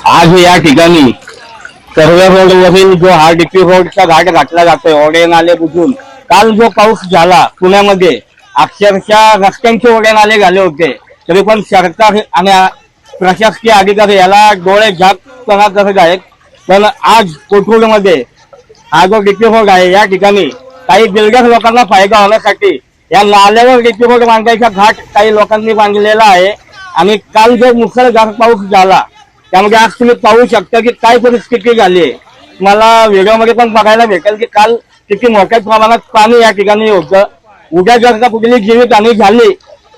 आज या ठिकाणी सर्व रोडवरील जो हा डीपी रोडचा घाट घातला जातोय ओढे नाले बुजून, काल जो पाऊस झाला पुण्यामध्ये अक्षरशः रस्त्यांचे ओढे नाले झाले होते, तरी पण सरकार आणि प्रशासकीय अधिकारी याला डोळे झाकपणा करत आहेत. पण आज कोथरूडमध्ये हा जो डीपी रोड आहे या ठिकाणी काही बिल्डर लोकांना फायदा होण्यासाठी या नाल्यावर डीपी रोड बांधायचा घाट काही लोकांनी बांधलेला आहे. आणि काल जो मुसळधार पाऊस झाला त्यामध्ये आज तुम्ही पाहू शकता की काय परिस्थिती झाली आहे. मला व्हिडिओमध्ये पण बघायला भेटेल की काल किती मोठ्या प्रमाणात पाणी या ठिकाणी होतं. उद्या जर का कुठली जीवितहानी झाली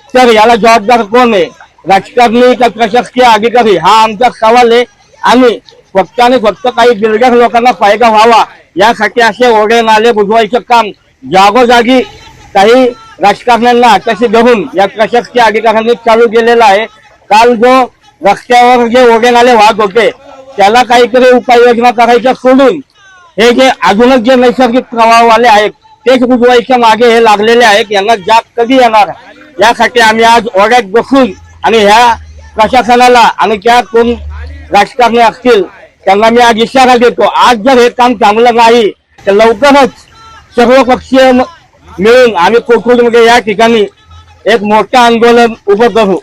तर याला जबाबदार कोण आहे, राजकारणी का प्रशासकीय अधिकारी, हा आमचा सवाल आहे. आणि फक्त आणि फक्त काही बिल्डर लोकांना फायदा व्हावा यासाठी असे ओढे नाले बुजवायचं काम जागोजागी काही राजकारण्यांना हाताशी धरून या प्रशासकीय अधिकाऱ्यांनी चालू केलेलं आहे. काल जो रस्त्यावर जे ओढे नाले वाहत होते त्याला काहीतरी उपाययोजना करायच्या सोडून हे जे अजूनच जे नैसर्गिक प्रवाहवाले आहेत तेच बुजवायच्या मागे हे लागलेले आहेत. यांना जाग कधी येणार यासाठी आम्ही आज ओढ्यात बसून आणि ह्या प्रशासनाला आणि त्या कोण राजकारणी असतील त्यांना मी आज इशारा देतो, आज जर हे काम थांबलं नाही तर लवकरच सर्व पक्षीय मिळून आम्ही कोथरूडमध्ये या ठिकाणी एक मोठं आंदोलन उभं करू.